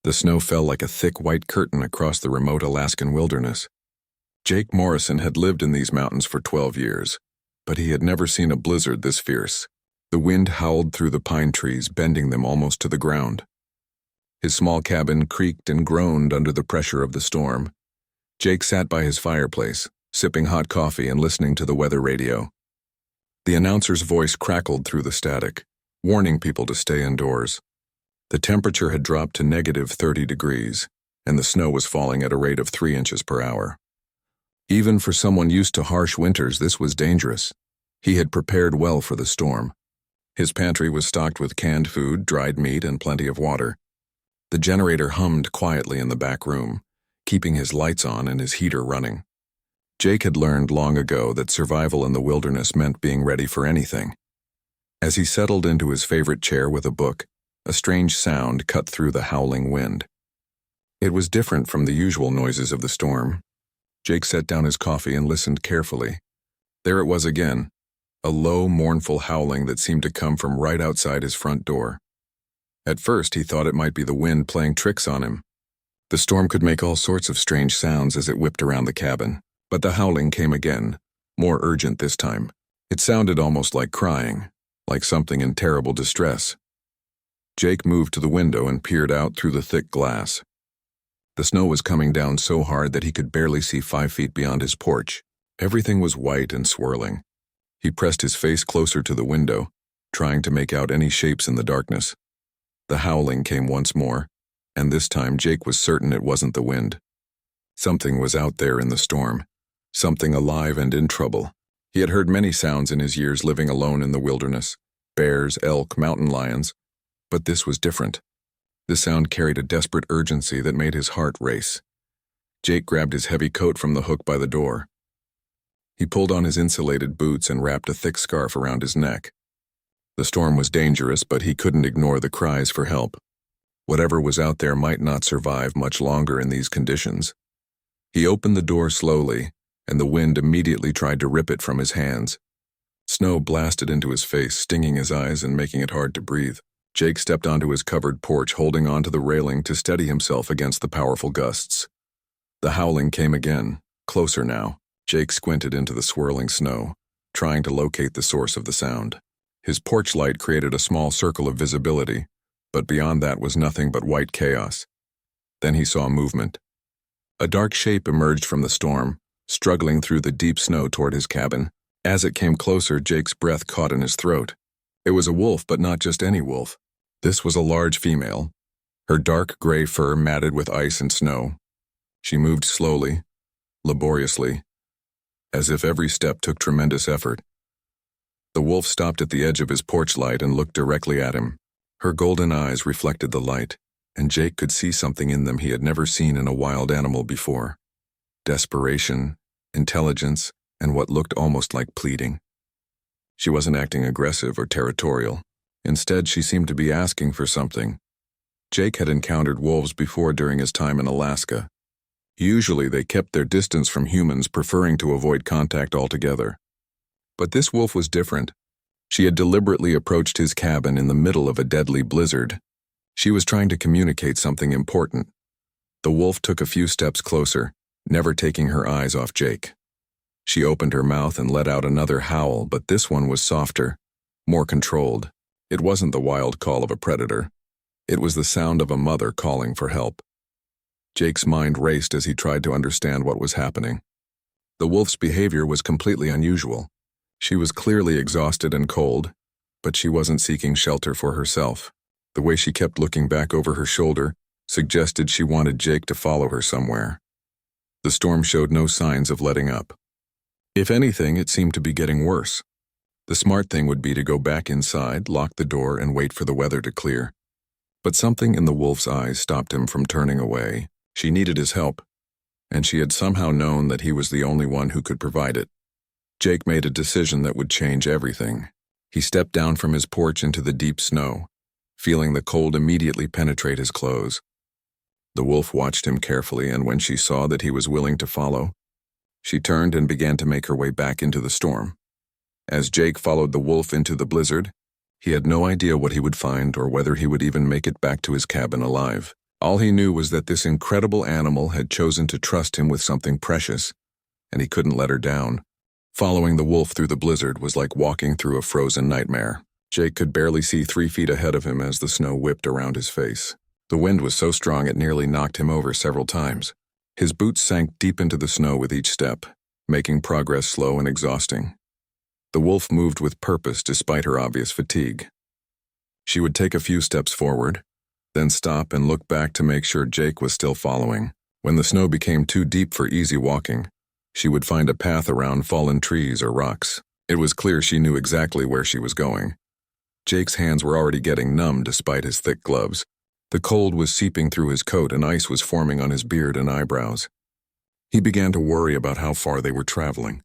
The snow fell like a thick white curtain across the remote Alaskan wilderness. Jake Morrison had lived in these mountains for 12 years, but he had never seen a blizzard this fierce. The wind howled through the pine trees, bending them almost to the ground. His small cabin creaked and groaned under the pressure of the storm. Jake sat by his fireplace, sipping hot coffee and listening to the weather radio. The announcer's voice crackled through the static, warning people to stay indoors. The temperature had dropped to negative 30 degrees, and the snow was falling at a rate of 3 inches per hour. Even for someone used to harsh winters, this was dangerous. He had prepared well for the storm. His pantry was stocked with canned food, dried meat, and plenty of water. The generator hummed quietly in the back room, keeping his lights on and his heater running. Jake had learned long ago that survival in the wilderness meant being ready for anything. As he settled into his favorite chair with a book, a strange sound cut through the howling wind. It was different from the usual noises of the storm. Jake set down his coffee and listened carefully. There it was again, a low, mournful howling that seemed to come from right outside his front door. At first, he thought it might be the wind playing tricks on him. The storm could make all sorts of strange sounds as it whipped around the cabin, but the howling came again, more urgent this time. It sounded almost like crying, like something in terrible distress. Jake moved to the window and peered out through the thick glass. The snow was coming down so hard that he could barely see 5 feet beyond his porch. Everything was white and swirling. He pressed his face closer to the window, trying to make out any shapes in the darkness. The howling came once more, and this time Jake was certain it wasn't the wind. Something was out there in the storm, something alive and in trouble. He had heard many sounds in his years living alone in the wilderness: bears, elk, mountain lions. But this was different. The sound carried a desperate urgency that made his heart race. Jake grabbed his heavy coat from the hook by the door. He pulled on his insulated boots and wrapped a thick scarf around his neck. The storm was dangerous, but he couldn't ignore the cries for help. Whatever was out there might not survive much longer in these conditions. He opened the door slowly, and the wind immediately tried to rip it from his hands. Snow blasted into his face, stinging his eyes and making it hard to breathe. Jake stepped onto his covered porch, holding onto the railing to steady himself against the powerful gusts. The howling came again, closer now. Jake squinted into the swirling snow, trying to locate the source of the sound. His porch light created a small circle of visibility, but beyond that was nothing but white chaos. Then he saw movement. A dark shape emerged from the storm, struggling through the deep snow toward his cabin. As it came closer, Jake's breath caught in his throat. It was a wolf, but not just any wolf. This was a large female, her dark gray fur matted with ice and snow. She moved slowly, laboriously, as if every step took tremendous effort. The wolf stopped at the edge of his porch light and looked directly at him. Her golden eyes reflected the light, and Jake could see something in them he had never seen in a wild animal before: desperation, intelligence, and what looked almost like pleading. She wasn't acting aggressive or territorial. Instead, she seemed to be asking for something. Jake had encountered wolves before during his time in Alaska. Usually they kept their distance from humans, preferring to avoid contact altogether. But this wolf was different. She had deliberately approached his cabin in the middle of a deadly blizzard. She was trying to communicate something important. The wolf took a few steps closer, never taking her eyes off Jake. She opened her mouth and let out another howl, but this one was softer, more controlled. It wasn't the wild call of a predator. It was the sound of a mother calling for help. Jake's mind raced as he tried to understand what was happening. The wolf's behavior was completely unusual. She was clearly exhausted and cold, but she wasn't seeking shelter for herself. The way she kept looking back over her shoulder suggested she wanted Jake to follow her somewhere. The storm showed no signs of letting up. If anything, it seemed to be getting worse. The smart thing would be to go back inside, lock the door, and wait for the weather to clear. But something in the wolf's eyes stopped him from turning away. She needed his help, and she had somehow known that he was the only one who could provide it. Jake made a decision that would change everything. He stepped down from his porch into the deep snow, feeling the cold immediately penetrate his clothes. The wolf watched him carefully, and when she saw that he was willing to follow, she turned and began to make her way back into the storm. As Jake followed the wolf into the blizzard, he had no idea what he would find or whether he would even make it back to his cabin alive. All he knew was that this incredible animal had chosen to trust him with something precious, and he couldn't let her down. Following the wolf through the blizzard was like walking through a frozen nightmare. Jake could barely see 3 feet ahead of him as the snow whipped around his face. The wind was so strong it nearly knocked him over several times. His boots sank deep into the snow with each step, making progress slow and exhausting. The wolf moved with purpose despite her obvious fatigue. She would take a few steps forward, then stop and look back to make sure Jake was still following. When the snow became too deep for easy walking, she would find a path around fallen trees or rocks. It was clear she knew exactly where she was going. Jake's hands were already getting numb despite his thick gloves. The cold was seeping through his coat and ice was forming on his beard and eyebrows. He began to worry about how far they were traveling.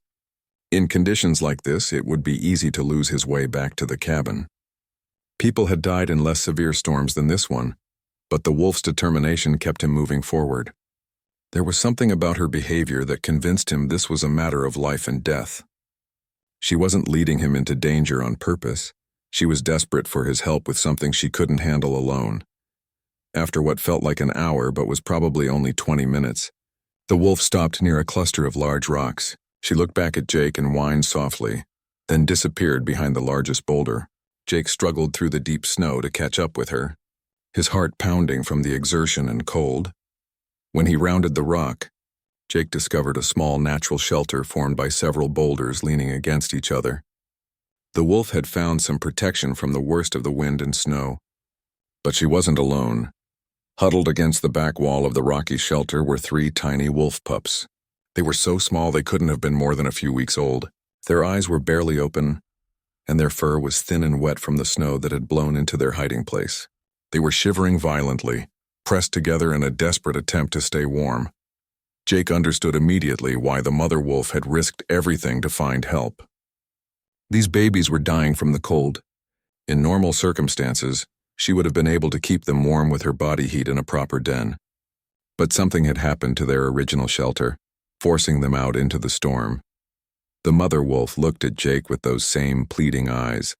In conditions like this, it would be easy to lose his way back to the cabin. People had died in less severe storms than this one, but the wolf's determination kept him moving forward. There was something about her behavior that convinced him this was a matter of life and death. She wasn't leading him into danger on purpose. She was desperate for his help with something she couldn't handle alone. After what felt like an hour but was probably only 20 minutes, the wolf stopped near a cluster of large rocks. She looked back at Jake and whined softly, then disappeared behind the largest boulder. Jake struggled through the deep snow to catch up with her, his heart pounding from the exertion and cold. When he rounded the rock, Jake discovered a small natural shelter formed by several boulders leaning against each other. The wolf had found some protection from the worst of the wind and snow. But she wasn't alone. Huddled against the back wall of the rocky shelter were 3 tiny wolf pups. They were so small they couldn't have been more than a few weeks old. Their eyes were barely open, and their fur was thin and wet from the snow that had blown into their hiding place. They were shivering violently, pressed together in a desperate attempt to stay warm. Jake understood immediately why the mother wolf had risked everything to find help. These babies were dying from the cold. In normal circumstances, she would have been able to keep them warm with her body heat in a proper den. But something had happened to their original shelter, forcing them out into the storm. The mother wolf looked at Jake with those same pleading eyes,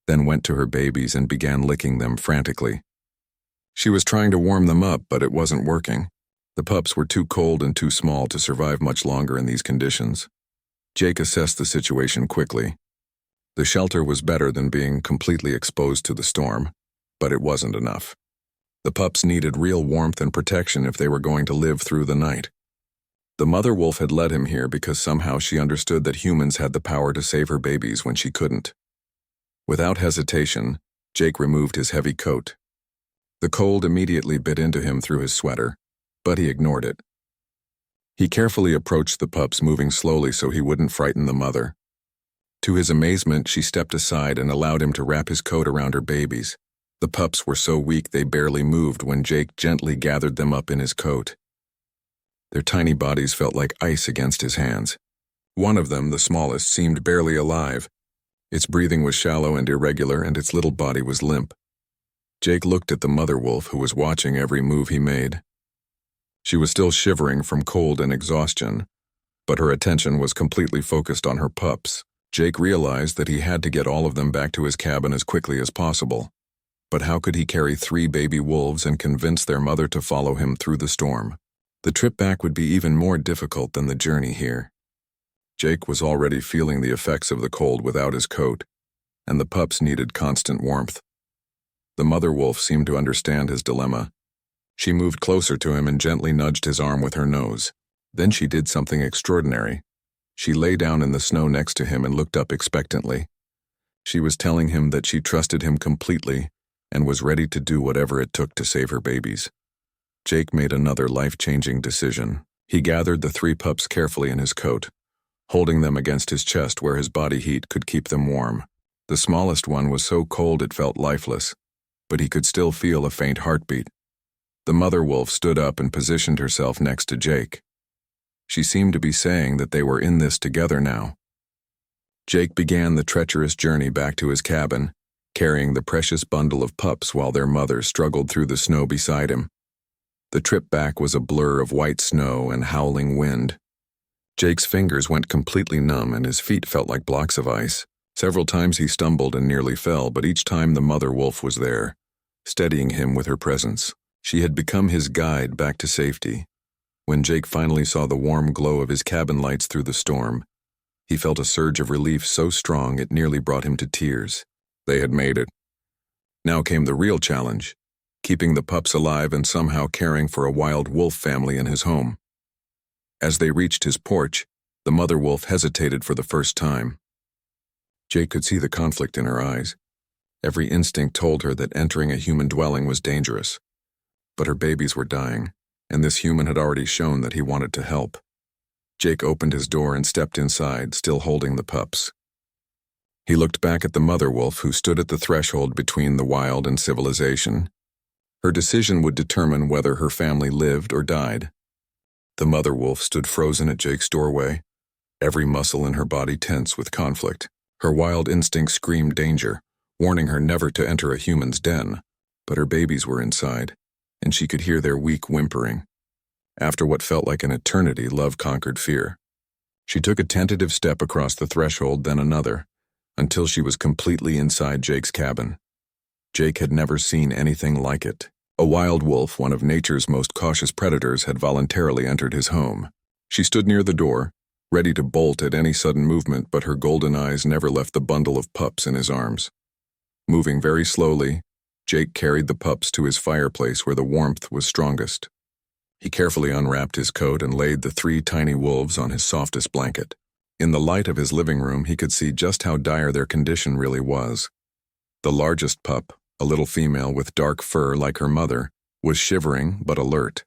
then went to her babies and began licking them frantically. She was trying to warm them up, but it wasn't working. The pups were too cold and too small to survive much longer in these conditions. Jake assessed the situation quickly. The shelter was better than being completely exposed to the storm, but it wasn't enough. The pups needed real warmth and protection if they were going to live through the night. The mother wolf had led him here because somehow she understood that humans had the power to save her babies when she couldn't. Without hesitation, Jake removed his heavy coat. The cold immediately bit into him through his sweater, but he ignored it. He carefully approached the pups, moving slowly so he wouldn't frighten the mother. To his amazement, she stepped aside and allowed him to wrap his coat around her babies. The pups were so weak they barely moved when Jake gently gathered them up in his coat. Their tiny bodies felt like ice against his hands. One of them, the smallest, seemed barely alive. Its breathing was shallow and irregular, and its little body was limp. Jake looked at the mother wolf, who was watching every move he made. She was still shivering from cold and exhaustion, but her attention was completely focused on her pups. Jake realized that he had to get all of them back to his cabin as quickly as possible. But how could he carry 3 baby wolves and convince their mother to follow him through the storm? The trip back would be even more difficult than the journey here. Jake was already feeling the effects of the cold without his coat, and the pups needed constant warmth. The mother wolf seemed to understand his dilemma. She moved closer to him and gently nudged his arm with her nose. Then she did something extraordinary. She lay down in the snow next to him and looked up expectantly. She was telling him that she trusted him completely and was ready to do whatever it took to save her babies. Jake made another life-changing decision. He gathered the 3 pups carefully in his coat, holding them against his chest where his body heat could keep them warm. The smallest one was so cold it felt lifeless, but he could still feel a faint heartbeat. The mother wolf stood up and positioned herself next to Jake. She seemed to be saying that they were in this together now. Jake began the treacherous journey back to his cabin, carrying the precious bundle of pups while their mother struggled through the snow beside him. The trip back was a blur of white snow and howling wind. Jake's fingers went completely numb and his feet felt like blocks of ice. Several times he stumbled and nearly fell, but each time the mother wolf was there, steadying him with her presence. She had become his guide back to safety. When Jake finally saw the warm glow of his cabin lights through the storm, he felt a surge of relief so strong it nearly brought him to tears. They had made it. Now came the real challenge, keeping the pups alive and somehow caring for a wild wolf family in his home. As they reached his porch, the mother wolf hesitated for the first time. Jake could see the conflict in her eyes. Every instinct told her that entering a human dwelling was dangerous. But her babies were dying, and this human had already shown that he wanted to help. Jake opened his door and stepped inside, still holding the pups. He looked back at the mother wolf who stood at the threshold between the wild and civilization. Her decision would determine whether her family lived or died. The mother wolf stood frozen at Jake's doorway, every muscle in her body tense with conflict. Her wild instinct screamed danger, warning her never to enter a human's den. But her babies were inside, and she could hear their weak whimpering. After what felt like an eternity, love conquered fear. She took a tentative step across the threshold, then another, until she was completely inside Jake's cabin. Jake had never seen anything like it. A wild wolf, one of nature's most cautious predators, had voluntarily entered his home. She stood near the door, ready to bolt at any sudden movement, but her golden eyes never left the bundle of pups in his arms. Moving very slowly, Jake carried the pups to his fireplace where the warmth was strongest. He carefully unwrapped his coat and laid the 3 tiny wolves on his softest blanket. In the light of his living room, he could see just how dire their condition really was. The largest pup, a little female with dark fur like her mother, was shivering but alert.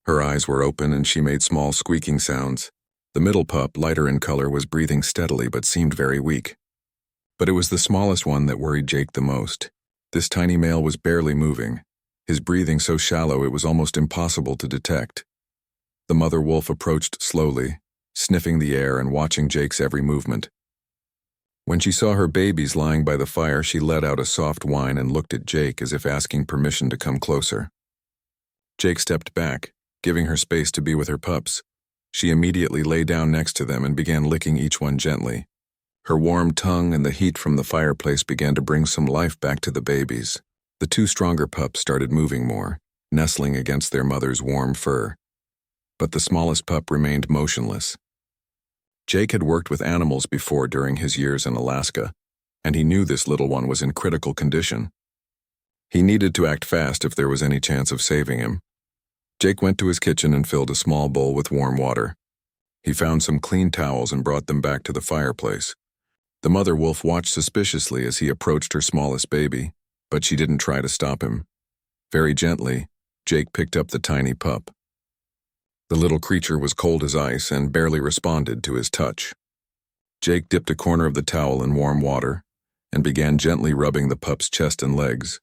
Her eyes were open and she made small squeaking sounds. The middle pup, lighter in color, was breathing steadily but seemed very weak. But it was the smallest one that worried Jake the most. This tiny male was barely moving, his breathing so shallow it was almost impossible to detect. The mother wolf approached slowly, sniffing the air and watching Jake's every movement. When she saw her babies lying by the fire, she let out a soft whine and looked at Jake as if asking permission to come closer. Jake stepped back, giving her space to be with her pups. She immediately lay down next to them and began licking each one gently. Her warm tongue and the heat from the fireplace began to bring some life back to the babies. The 2 stronger pups started moving more, nestling against their mother's warm fur. But the smallest pup remained motionless. Jake had worked with animals before during his years in Alaska, and he knew this little one was in critical condition. He needed to act fast if there was any chance of saving him. Jake went to his kitchen and filled a small bowl with warm water. He found some clean towels and brought them back to the fireplace. The mother wolf watched suspiciously as he approached her smallest baby, but she didn't try to stop him. Very gently, Jake picked up the tiny pup. The little creature was cold as ice and barely responded to his touch. Jake dipped a corner of the towel in warm water and began gently rubbing the pup's chest and legs,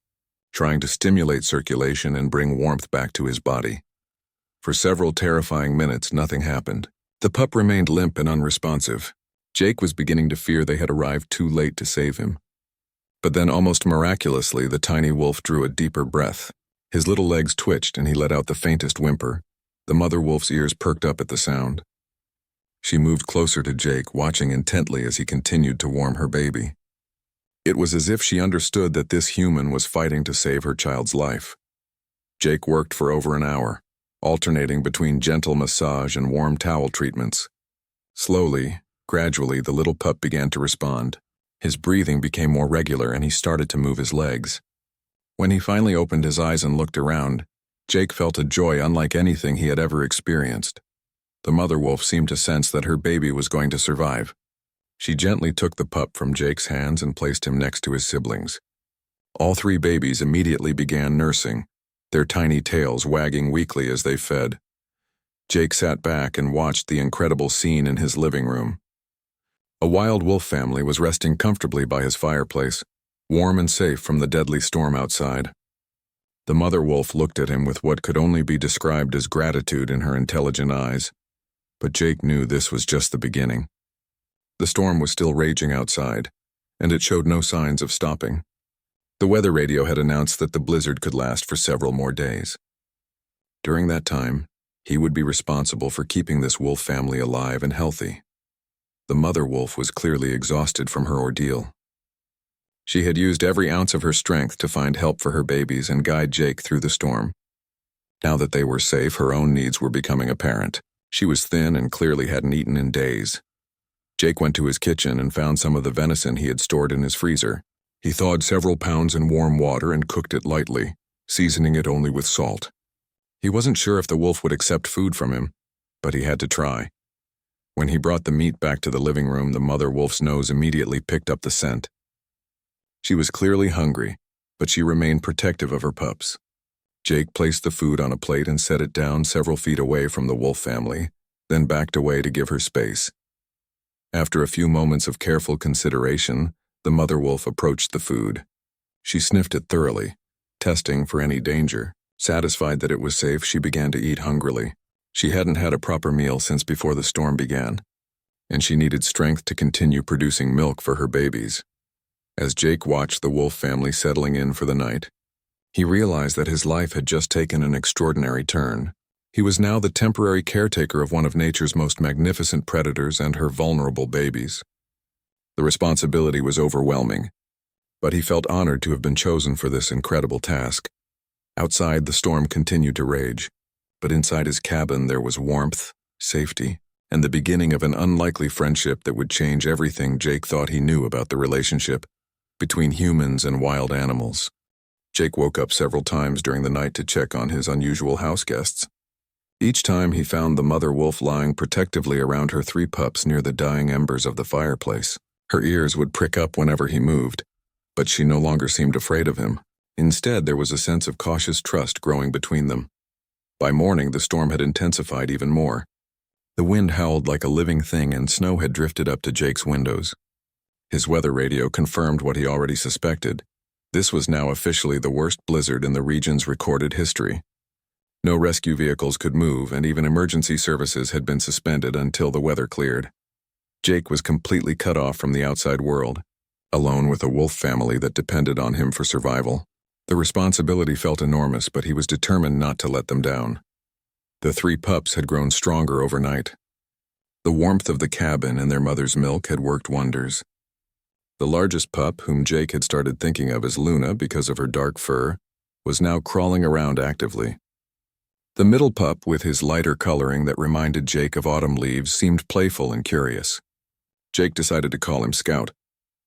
trying to stimulate circulation and bring warmth back to his body. For several terrifying minutes, nothing happened. The pup remained limp and unresponsive. Jake was beginning to fear they had arrived too late to save him. But then, almost miraculously, the tiny wolf drew a deeper breath. His little legs twitched and he let out the faintest whimper. The mother wolf's ears perked up at the sound. She moved closer to Jake, watching intently as he continued to warm her baby. It was as if she understood that this human was fighting to save her child's life. Jake worked for over an hour, alternating between gentle massage and warm towel treatments. Slowly, gradually, the little pup began to respond. His breathing became more regular and he started to move his legs. When he finally opened his eyes and looked around, Jake felt a joy unlike anything he had ever experienced. The mother wolf seemed to sense that her baby was going to survive. She gently took the pup from Jake's hands and placed him next to his siblings. All 3 babies immediately began nursing, their tiny tails wagging weakly as they fed. Jake sat back and watched the incredible scene in his living room. A wild wolf family was resting comfortably by his fireplace, warm and safe from the deadly storm outside. The mother wolf looked at him with what could only be described as gratitude in her intelligent eyes. But Jake knew this was just the beginning. The storm was still raging outside, and it showed no signs of stopping. The weather radio had announced that the blizzard could last for several more days. During that time, he would be responsible for keeping this wolf family alive and healthy. The mother wolf was clearly exhausted from her ordeal. She had used every ounce of her strength to find help for her babies and guide Jake through the storm. Now that they were safe, her own needs were becoming apparent. She was thin and clearly hadn't eaten in days. Jake went to his kitchen and found some of the venison he had stored in his freezer. He thawed several pounds in warm water and cooked it lightly, seasoning it only with salt. He wasn't sure if the wolf would accept food from him, but he had to try. When he brought the meat back to the living room, the mother wolf's nose immediately picked up the scent. She was clearly hungry, but she remained protective of her pups. Jake placed the food on a plate and set it down several feet away from the wolf family, then backed away to give her space. After a few moments of careful consideration, the mother wolf approached the food. She sniffed it thoroughly, testing for any danger. Satisfied that it was safe, she began to eat hungrily. She hadn't had a proper meal since before the storm began, and she needed strength to continue producing milk for her babies. As Jake watched the wolf family settling in for the night, he realized that his life had just taken an extraordinary turn. He was now the temporary caretaker of one of nature's most magnificent predators and her vulnerable babies. The responsibility was overwhelming, but he felt honored to have been chosen for this incredible task. Outside, the storm continued to rage, but inside his cabin there was warmth, safety, and the beginning of an unlikely friendship that would change everything Jake thought he knew about the relationship between humans and wild animals. Jake woke up several times during the night to check on his unusual house guests. Each time he found the mother wolf lying protectively around her 3 pups near the dying embers of the fireplace. Her ears would prick up whenever he moved, but she no longer seemed afraid of him. Instead, there was a sense of cautious trust growing between them. By morning, the storm had intensified even more. The wind howled like a living thing and snow had drifted up to Jake's windows. His weather radio confirmed what he already suspected. This was now officially the worst blizzard in the region's recorded history. No rescue vehicles could move, and even emergency services had been suspended until the weather cleared. Jake was completely cut off from the outside world, alone with a wolf family that depended on him for survival. The responsibility felt enormous, but he was determined not to let them down. The 3 pups had grown stronger overnight. The warmth of the cabin and their mother's milk had worked wonders. The largest pup, whom Jake had started thinking of as Luna because of her dark fur, was now crawling around actively. The middle pup, with his lighter coloring that reminded Jake of autumn leaves, seemed playful and curious. Jake decided to call him Scout,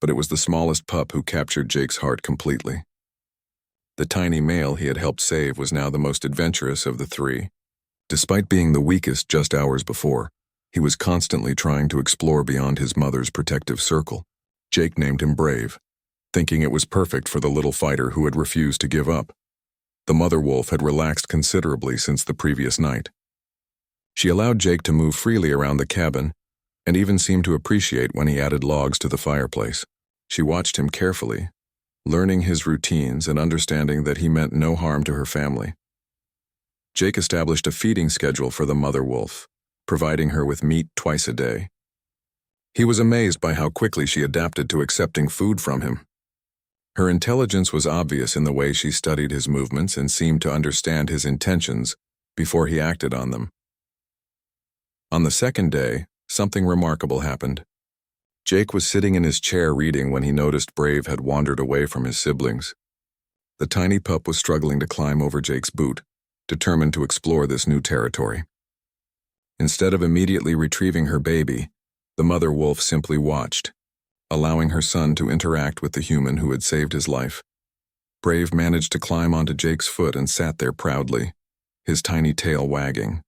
but it was the smallest pup who captured Jake's heart completely. The tiny male he had helped save was now the most adventurous of the 3. Despite being the weakest just hours before, he was constantly trying to explore beyond his mother's protective circle. Jake named him Brave, thinking it was perfect for the little fighter who had refused to give up. The mother wolf had relaxed considerably since the previous night. She allowed Jake to move freely around the cabin and even seemed to appreciate when he added logs to the fireplace. She watched him carefully, learning his routines and understanding that he meant no harm to her family. Jake established a feeding schedule for the mother wolf, providing her with meat twice a day. He was amazed by how quickly she adapted to accepting food from him. Her intelligence was obvious in the way she studied his movements and seemed to understand his intentions before he acted on them. On the second day, something remarkable happened. Jake was sitting in his chair reading when he noticed Brave had wandered away from his siblings. The tiny pup was struggling to climb over Jake's boot, determined to explore this new territory. Instead of immediately retrieving her baby, the mother wolf simply watched, allowing her son to interact with the human who had saved his life. Brave managed to climb onto Jake's foot and sat there proudly, his tiny tail wagging.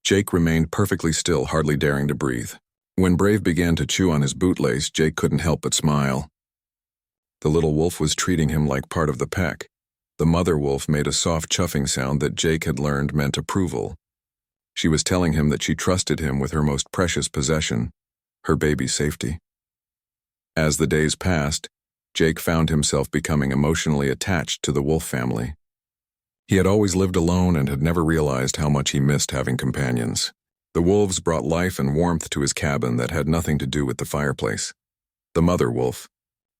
Jake remained perfectly still, hardly daring to breathe. When Brave began to chew on his bootlace, Jake couldn't help but smile. The little wolf was treating him like part of the pack. The mother wolf made a soft chuffing sound that Jake had learned meant approval. She was telling him that she trusted him with her most precious possession, her baby's safety. As the days passed, Jake found himself becoming emotionally attached to the wolf family. He had always lived alone and had never realized how much he missed having companions. The wolves brought life and warmth to his cabin that had nothing to do with the fireplace. The mother wolf,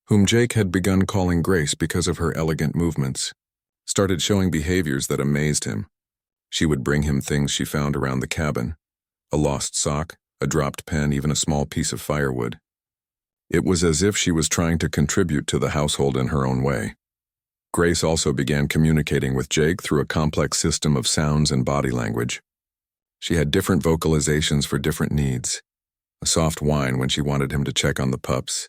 whom Jake had begun calling Grace because of her elegant movements, started showing behaviors that amazed him. She would bring him things she found around the cabin, a lost sock, a dropped pen, even a small piece of firewood. It was as if she was trying to contribute to the household in her own way. Grace also began communicating with Jake through a complex system of sounds and body language. She had different vocalizations for different needs. A soft whine when she wanted him to check on the pups,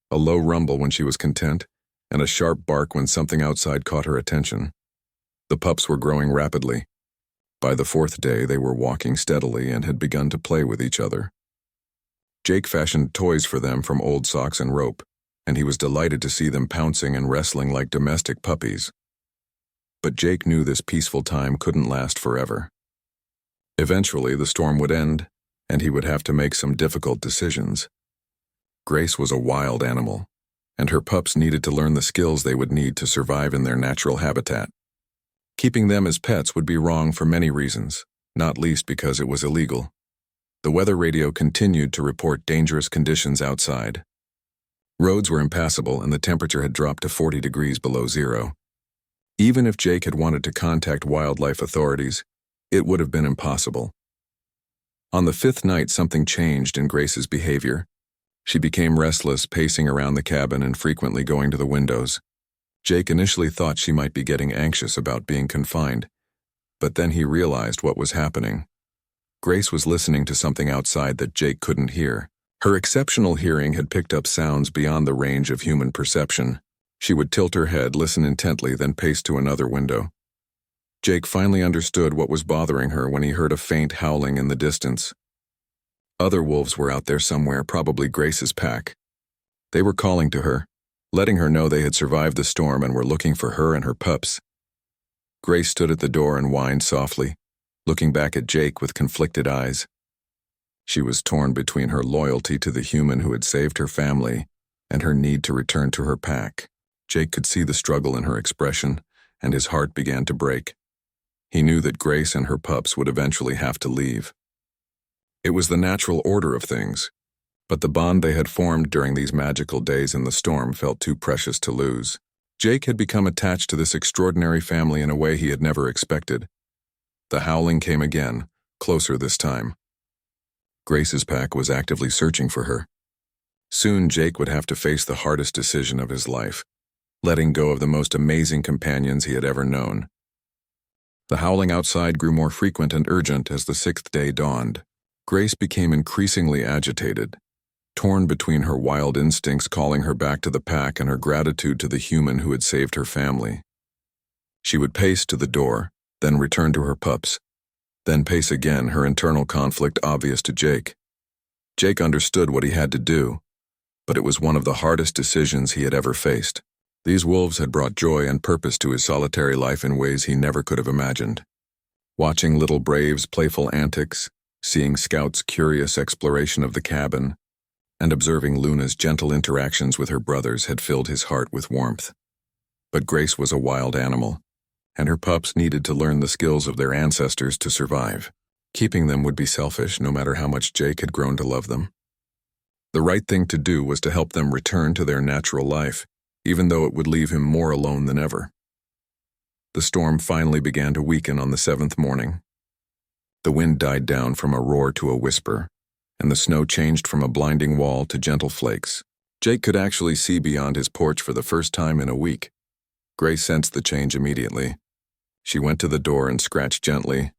a low rumble when she was content, and a sharp bark when something outside caught her attention. The pups were growing rapidly. By the fourth day, they were walking steadily and had begun to play with each other. Jake fashioned toys for them from old socks and rope, and he was delighted to see them pouncing and wrestling like domestic puppies. But Jake knew this peaceful time couldn't last forever. Eventually, the storm would end, and he would have to make some difficult decisions. Grace was a wild animal, and her pups needed to learn the skills they would need to survive in their natural habitat. Keeping them as pets would be wrong for many reasons, not least because it was illegal. The weather radio continued to report dangerous conditions outside. Roads were impassable and the temperature had dropped to 40 degrees below zero. Even if Jake had wanted to contact wildlife authorities, it would have been impossible. On the fifth night, something changed in Grace's behavior. She became restless, pacing around the cabin and frequently going to the windows. Jake initially thought she might be getting anxious about being confined, but then he realized what was happening. Grace was listening to something outside that Jake couldn't hear. Her exceptional hearing had picked up sounds beyond the range of human perception. She would tilt her head, listen intently, then pace to another window. Jake finally understood what was bothering her when he heard a faint howling in the distance. Other wolves were out there somewhere, probably Grace's pack. They were calling to her, letting her know they had survived the storm and were looking for her and her pups. Grace stood at the door and whined softly, looking back at Jake with conflicted eyes. She was torn between her loyalty to the human who had saved her family and her need to return to her pack. Jake could see the struggle in her expression, and his heart began to break. He knew that Grace and her pups would eventually have to leave. It was the natural order of things, but the bond they had formed during these magical days in the storm felt too precious to lose. Jake had become attached to this extraordinary family in a way he had never expected. The howling came again, closer this time. Grace's pack was actively searching for her. Soon Jake would have to face the hardest decision of his life, letting go of the most amazing companions he had ever known. The howling outside grew more frequent and urgent as the sixth day dawned. Grace became increasingly agitated, torn between her wild instincts calling her back to the pack and her gratitude to the human who had saved her family. She would pace to the door, then return to her pups, then pace again, her internal conflict obvious to Jake. Jake understood what he had to do, but it was one of the hardest decisions he had ever faced. These wolves had brought joy and purpose to his solitary life in ways he never could have imagined. Watching little Brave's playful antics, seeing Scout's curious exploration of the cabin, and observing Luna's gentle interactions with her brothers had filled his heart with warmth. But Grace was a wild animal, and her pups needed to learn the skills of their ancestors to survive. Keeping them would be selfish, no matter how much Jake had grown to love them. The right thing to do was to help them return to their natural life, even though it would leave him more alone than ever. The storm finally began to weaken on the seventh morning. The wind died down from a roar to a whisper, and the snow changed from a blinding wall to gentle flakes. Jake could actually see beyond his porch for the first time in a week. Grace sensed the change immediately. She went to the door and scratched gently,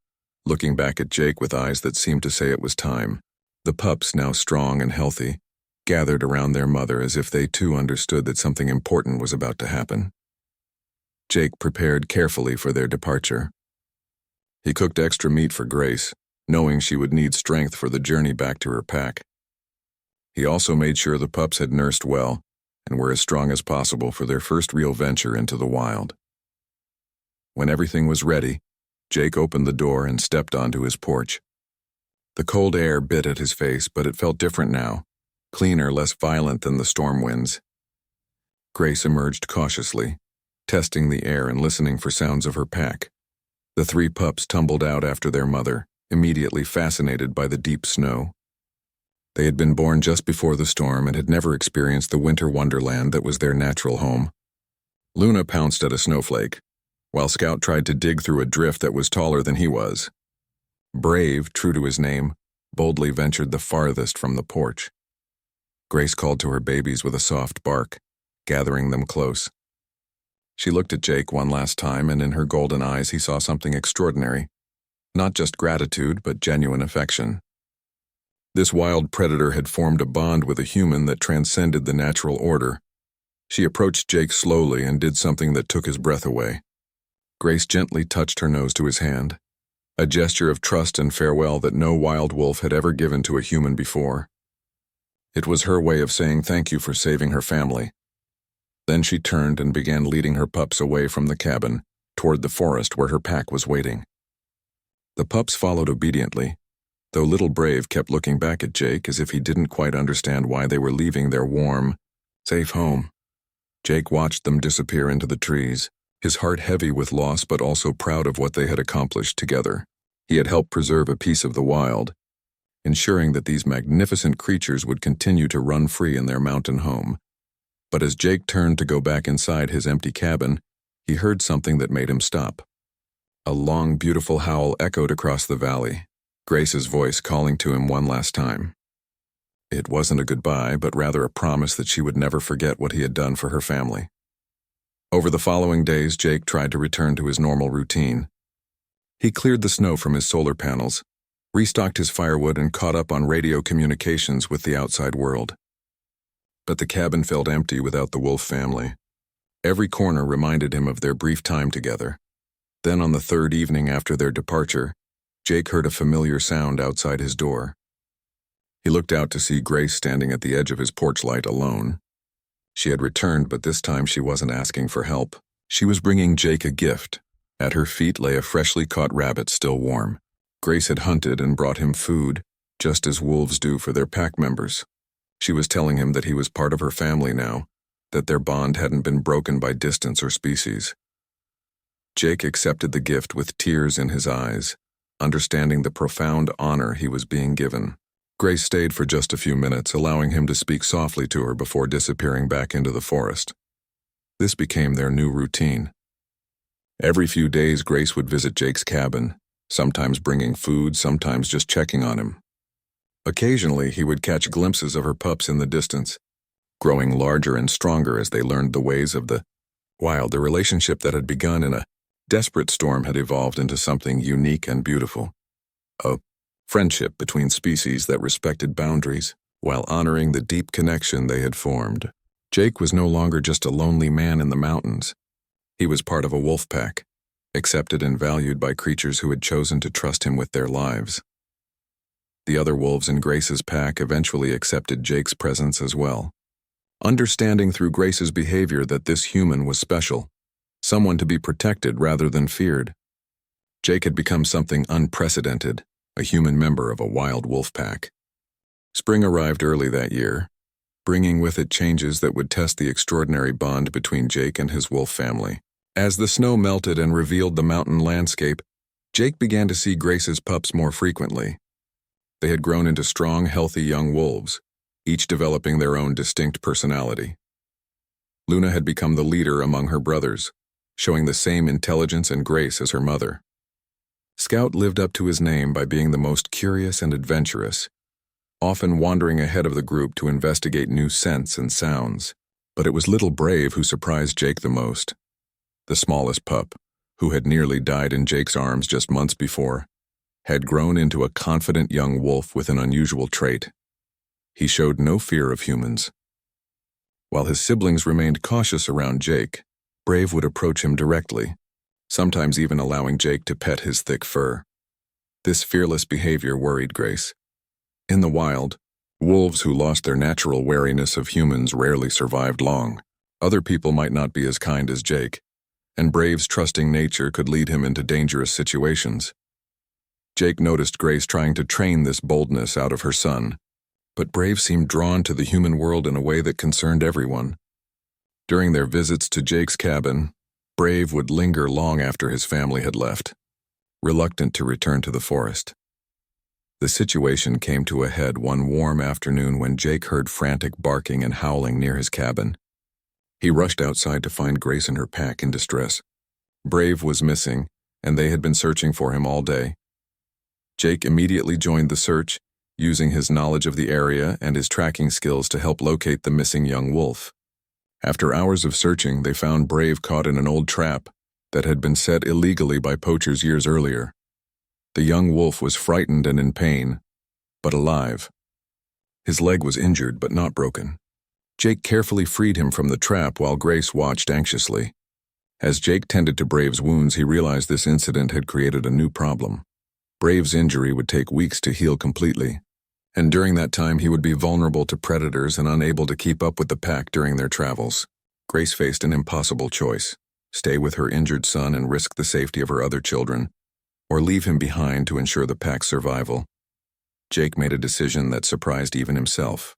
looking back at Jake with eyes that seemed to say it was time. The pups, now strong and healthy, gathered around their mother as if they too understood that something important was about to happen. Jake prepared carefully for their departure. He cooked extra meat for Grace, knowing she would need strength for the journey back to her pack. He also made sure the pups had nursed well and were as strong as possible for their first real venture into the wild. When everything was ready, Jake opened the door and stepped onto his porch. The cold air bit at his face, but it felt different now, cleaner, less violent than the storm winds. Grace emerged cautiously, testing the air and listening for sounds of her pack. The three pups tumbled out after their mother, immediately fascinated by the deep snow. They had been born just before the storm and had never experienced the winter wonderland that was their natural home. Luna pounced at a snowflake, while Scout tried to dig through a drift that was taller than he was. Brave, true to his name, boldly ventured the farthest from the porch. Grace called to her babies with a soft bark, gathering them close. She looked at Jake one last time, and in her golden eyes he saw something extraordinary. Not just gratitude, but genuine affection. This wild predator had formed a bond with a human that transcended the natural order. She approached Jake slowly and did something that took his breath away. Grace gently touched her nose to his hand, a gesture of trust and farewell that no wild wolf had ever given to a human before. It was her way of saying thank you for saving her family. Then she turned and began leading her pups away from the cabin, toward the forest where her pack was waiting. The pups followed obediently, though little Brave kept looking back at Jake as if he didn't quite understand why they were leaving their warm, safe home. Jake watched them disappear into the trees, his heart heavy with loss but also proud of what they had accomplished together. He had helped preserve a piece of the wild, ensuring that these magnificent creatures would continue to run free in their mountain home. But as Jake turned to go back inside his empty cabin, he heard something that made him stop. A long, beautiful howl echoed across the valley, Grace's voice calling to him one last time. It wasn't a goodbye, but rather a promise that she would never forget what he had done for her family. Over the following days, Jake tried to return to his normal routine. He cleared the snow from his solar panels, restocked his firewood, and caught up on radio communications with the outside world. But the cabin felt empty without the wolf family. Every corner reminded him of their brief time together. Then on the third evening after their departure, Jake heard a familiar sound outside his door. He looked out to see Grace standing at the edge of his porch light alone. She had returned, but this time she wasn't asking for help. She was bringing Jake a gift. At her feet lay a freshly caught rabbit still warm. Grace had hunted and brought him food, just as wolves do for their pack members. She was telling him that he was part of her family now, that their bond hadn't been broken by distance or species. Jake accepted the gift with tears in his eyes, understanding the profound honor he was being given. Grace stayed for just a few minutes, allowing him to speak softly to her before disappearing back into the forest. This became their new routine. Every few days, Grace would visit Jake's cabin, sometimes bringing food, sometimes just checking on him. Occasionally, he would catch glimpses of her pups in the distance, growing larger and stronger as they learned the ways of the wild. The relationship that had begun in a desperate storm had evolved into something unique and beautiful. A friendship between species that respected boundaries while honoring the deep connection they had formed. Jake was no longer just a lonely man in the mountains. He was part of a wolf pack, accepted and valued by creatures who had chosen to trust him with their lives. The other wolves in Grace's pack eventually accepted Jake's presence as well, understanding through Grace's behavior that this human was special, someone to be protected rather than feared. Jake had become something unprecedented, a human member of a wild wolf pack. Spring arrived early that year, bringing with it changes that would test the extraordinary bond between Jake and his wolf family. As the snow melted and revealed the mountain landscape, Jake began to see Grace's pups more frequently. They had grown into strong, healthy young wolves, each developing their own distinct personality. Luna had become the leader among her brothers, showing the same intelligence and grace as her mother. Scout lived up to his name by being the most curious and adventurous, often wandering ahead of the group to investigate new scents and sounds. But it was little Brave who surprised Jake the most. The smallest pup, who had nearly died in Jake's arms just months before, had grown into a confident young wolf with an unusual trait. He showed no fear of humans. While his siblings remained cautious around Jake, Brave would approach him directly, sometimes even allowing Jake to pet his thick fur. This fearless behavior worried Grace. In the wild, wolves who lost their natural wariness of humans rarely survived long. Other people might not be as kind as Jake, and Brave's trusting nature could lead him into dangerous situations. Jake noticed Grace trying to train this boldness out of her son, but Brave seemed drawn to the human world in a way that concerned everyone. During their visits to Jake's cabin, Brave would linger long after his family had left, reluctant to return to the forest. The situation came to a head one warm afternoon when Jake heard frantic barking and howling near his cabin. He rushed outside to find Grace and her pack in distress. Brave was missing, and they had been searching for him all day. Jake immediately joined the search, using his knowledge of the area and his tracking skills to help locate the missing young wolf. After hours of searching, they found Brave caught in an old trap that had been set illegally by poachers years earlier. The young wolf was frightened and in pain, but alive. His leg was injured but not broken. Jake carefully freed him from the trap while Grace watched anxiously. As Jake tended to Brave's wounds, he realized this incident had created a new problem. Brave's injury would take weeks to heal completely, and during that time he would be vulnerable to predators and unable to keep up with the pack during their travels. Grace faced an impossible choice: stay with her injured son and risk the safety of her other children, or leave him behind to ensure the pack's survival. Jake made a decision that surprised even himself.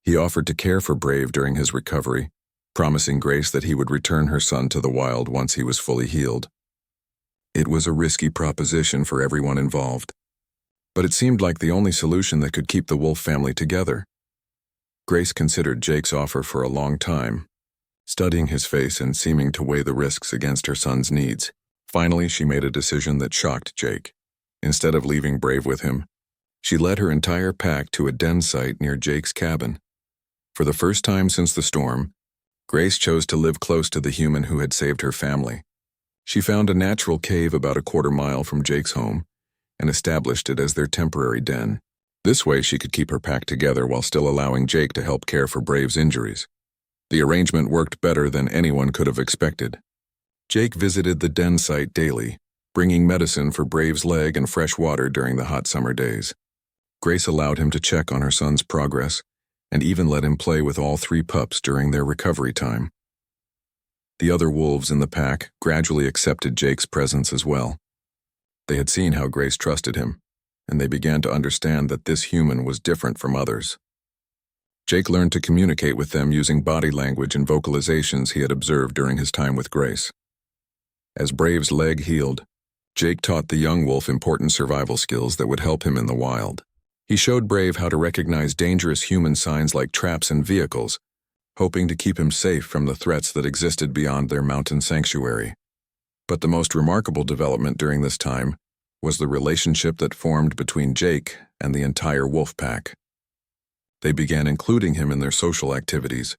He offered to care for Brave during his recovery, promising Grace that he would return her son to the wild once he was fully healed. It was a risky proposition for everyone involved, but it seemed like the only solution that could keep the Wolf family together. Grace considered Jake's offer for a long time, studying his face and seeming to weigh the risks against her son's needs. Finally, she made a decision that shocked Jake. Instead of leaving Brave with him, she led her entire pack to a den site near Jake's cabin. For the first time since the storm, Grace chose to live close to the human who had saved her family. She found a natural cave about a quarter-mile from Jake's home and established it as their temporary den. This way she could keep her pack together while still allowing Jake to help care for Brave's injuries. The arrangement worked better than anyone could have expected. Jake visited the den site daily, bringing medicine for Brave's leg and fresh water during the hot summer days. Grace allowed him to check on her son's progress and even let him play with all 3 pups during their recovery time. The other wolves in the pack gradually accepted Jake's presence as well. They had seen how Grace trusted him, and they began to understand that this human was different from others. Jake learned to communicate with them using body language and vocalizations he had observed during his time with Grace. As Brave's leg healed, Jake taught the young wolf important survival skills that would help him in the wild. He showed Brave how to recognize dangerous human signs like traps and vehicles, hoping to keep him safe from the threats that existed beyond their mountain sanctuary. But the most remarkable development during this time was the relationship that formed between Jake and the entire wolf pack. They began including him in their social activities,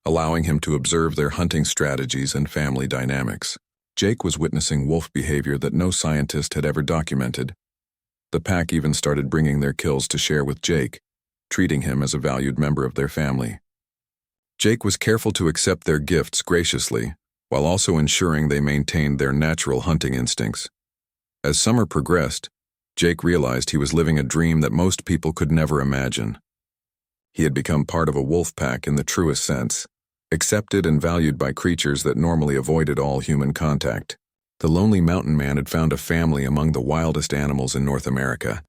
allowing him to observe their hunting strategies and family dynamics. Jake was witnessing wolf behavior that no scientist had ever documented. The pack even started bringing their kills to share with Jake, treating him as a valued member of their family. Jake was careful to accept their gifts graciously, while also ensuring they maintained their natural hunting instincts. As summer progressed, Jake realized he was living a dream that most people could never imagine. He had become part of a wolf pack in the truest sense, accepted and valued by creatures that normally avoided all human contact. The lonely mountain man had found a family among the wildest animals in North America.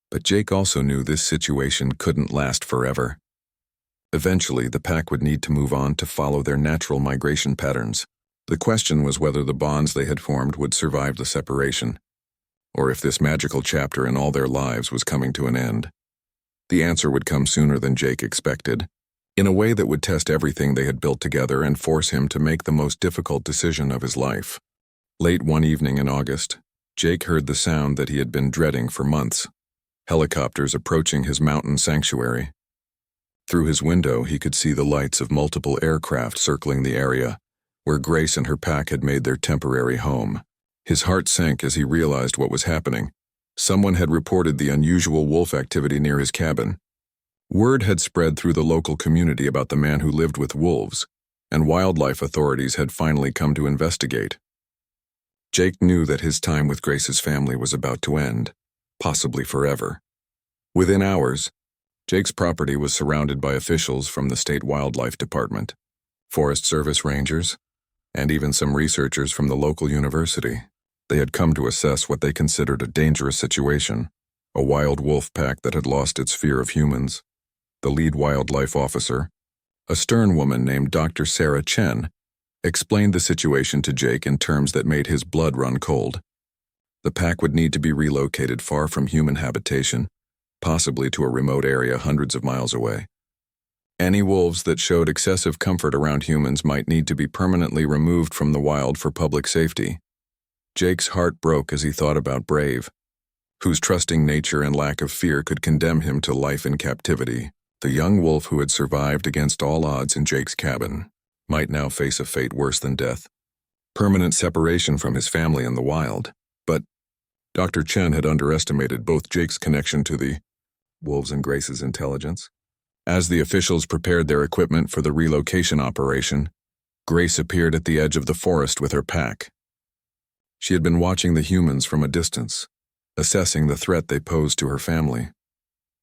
But Jake also knew this situation couldn't last forever. Eventually, the pack would need to move on to follow their natural migration patterns. The question was whether the bonds they had formed would survive the separation, or if this magical chapter in all their lives was coming to an end. The answer would come sooner than Jake expected, in a way that would test everything they had built together and force him to make the most difficult decision of his life. Late one evening in August, Jake heard the sound that he had been dreading for months: helicopters approaching his mountain sanctuary. Through his window, he could see the lights of multiple aircraft circling the area, where Grace and her pack had made their temporary home. His heart sank as he realized what was happening. Someone had reported the unusual wolf activity near his cabin. Word had spread through the local community about the man who lived with wolves, and wildlife authorities had finally come to investigate. Jake knew that his time with Grace's family was about to end, possibly forever. Within hours, Jake's property was surrounded by officials from the state wildlife department, Forest Service rangers, and even some researchers from the local university. They had come to assess what they considered a dangerous situation: a wild wolf pack that had lost its fear of humans. The lead wildlife officer, a stern woman named Dr. Sarah Chen, explained the situation to Jake in terms that made his blood run cold. The pack would need to be relocated far from human habitation, possibly to a remote area hundreds of miles away. Any wolves that showed excessive comfort around humans might need to be permanently removed from the wild for public safety. Jake's heart broke as he thought about Brave. whose trusting nature and lack of fear could condemn him to life in captivity. The young wolf who had survived against all odds in Jake's cabin might now face a fate worse than death, permanent separation from his family in the wild. But Dr. Chen had underestimated both Jake's connection to the wolves and Grace's intelligence. As the officials prepared their equipment for the relocation operation, Grace appeared at the edge of the forest with her pack. She had been watching the humans from a distance, assessing the threat they posed to her family.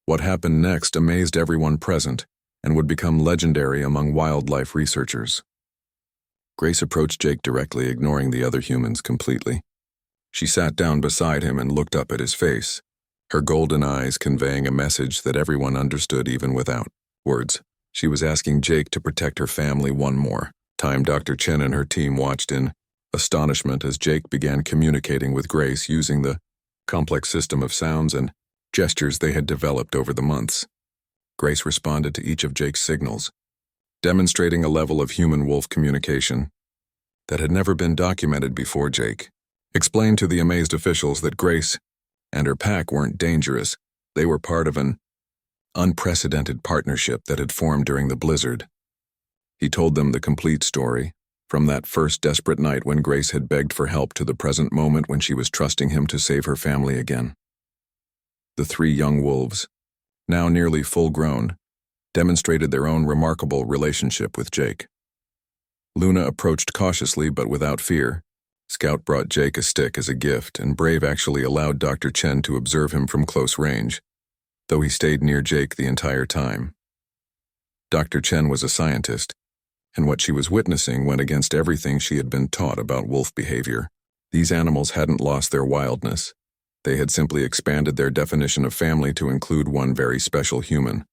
What happened next amazed everyone present and would become legendary among wildlife researchers. Grace approached Jake directly, ignoring the other humans completely. She sat down beside him and looked up at his face, her golden eyes conveying a message that everyone understood even without words. She was asking Jake to protect her family one more time. Dr. Chen and her team watched in astonishment as Jake began communicating with Grace using the complex system of sounds and gestures they had developed over the months. Grace responded to each of Jake's signals, demonstrating a level of human-wolf communication that had never been documented before. Jake explained to the amazed officials that Grace and her pack weren't dangerous. They were part of an unprecedented partnership that had formed during the blizzard. He told them the complete story, from that first desperate night when Grace had begged for help to the present moment when she was trusting him to save her family again. The three young wolves, now nearly full-grown, demonstrated their own remarkable relationship with Jake. Luna approached cautiously but without fear. Scout brought Jake a stick as a gift, and Brave actually allowed Dr. Chen to observe him from close range, though he stayed near Jake the entire time. Dr. Chen was a scientist, and what she was witnessing went against everything she had been taught about wolf behavior. These animals hadn't lost their wildness. They had simply expanded their definition of family to include one very special human.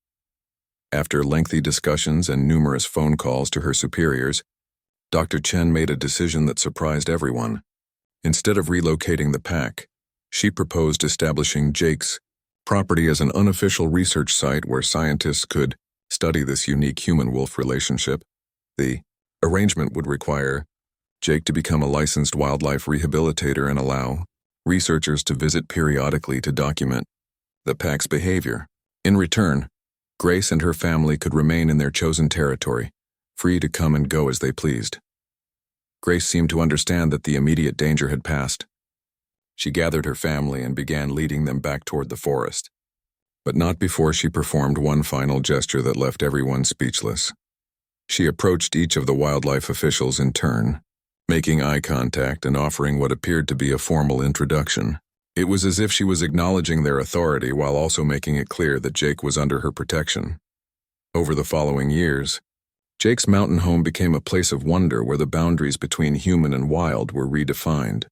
After lengthy discussions and numerous phone calls to her superiors, Dr. Chen made a decision that surprised everyone. Instead of relocating the pack, she proposed establishing Jake's property as an unofficial research site where scientists could study this unique human-wolf relationship. The arrangement would require Jake to become a licensed wildlife rehabilitator and allow researchers to visit periodically to document the pack's behavior. In return, Grace and her family could remain in their chosen territory, free to come and go as they pleased. Grace seemed to understand that the immediate danger had passed. She gathered her family and began leading them back toward the forest, but not before she performed one final gesture that left everyone speechless. She approached each of the wildlife officials in turn, making eye contact and offering what appeared to be a formal introduction. It was as if she was acknowledging their authority while also making it clear that Jake was under her protection. Over the following years, Jake's mountain home became a place of wonder where the boundaries between human and wild were redefined.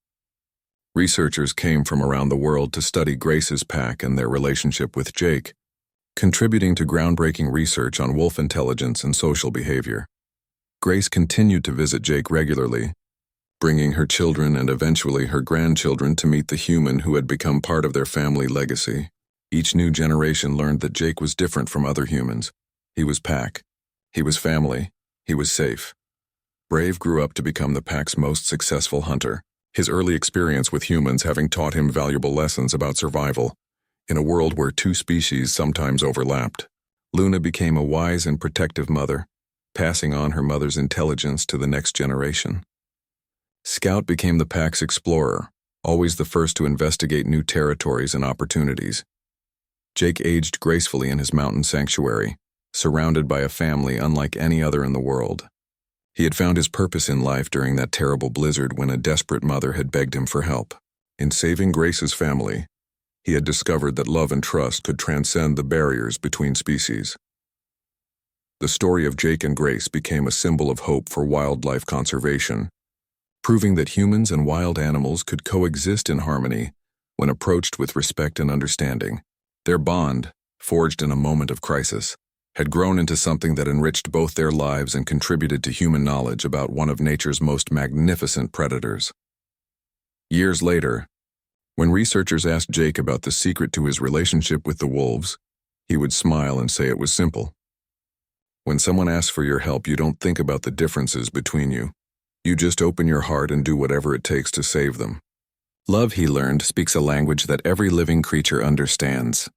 Researchers came from around the world to study Grace's pack and their relationship with Jake, contributing to groundbreaking research on wolf intelligence and social behavior. Grace continued to visit Jake regularly, bringing her children and eventually her grandchildren to meet the human who had become part of their family legacy. Each new generation learned that Jake was different from other humans. He was pack. He was family. He was safe. Brave grew up to become the pack's most successful hunter, his early experience with humans having taught him valuable lessons about survival in a world where two species sometimes overlapped. Luna became a wise and protective mother, passing on her mother's intelligence to the next generation. Scout became the pack's explorer, always the first to investigate new territories and opportunities. Jake aged gracefully in his mountain sanctuary, surrounded by a family unlike any other in the world. He had found his purpose in life during that terrible blizzard when a desperate mother had begged him for help. In saving Grace's family, he had discovered that love and trust could transcend the barriers between species. The story of Jake and Grace became a symbol of hope for wildlife conservation, proving that humans and wild animals could coexist in harmony when approached with respect and understanding. Their bond, forged in a moment of crisis, had grown into something that enriched both their lives and contributed to human knowledge about one of nature's most magnificent predators. Years later, when researchers asked Jake about the secret to his relationship with the wolves, he would smile and say it was simple. When someone asks for your help, you don't think about the differences between you. You just open your heart and do whatever it takes to save them. Love, he learned, speaks a language that every living creature understands.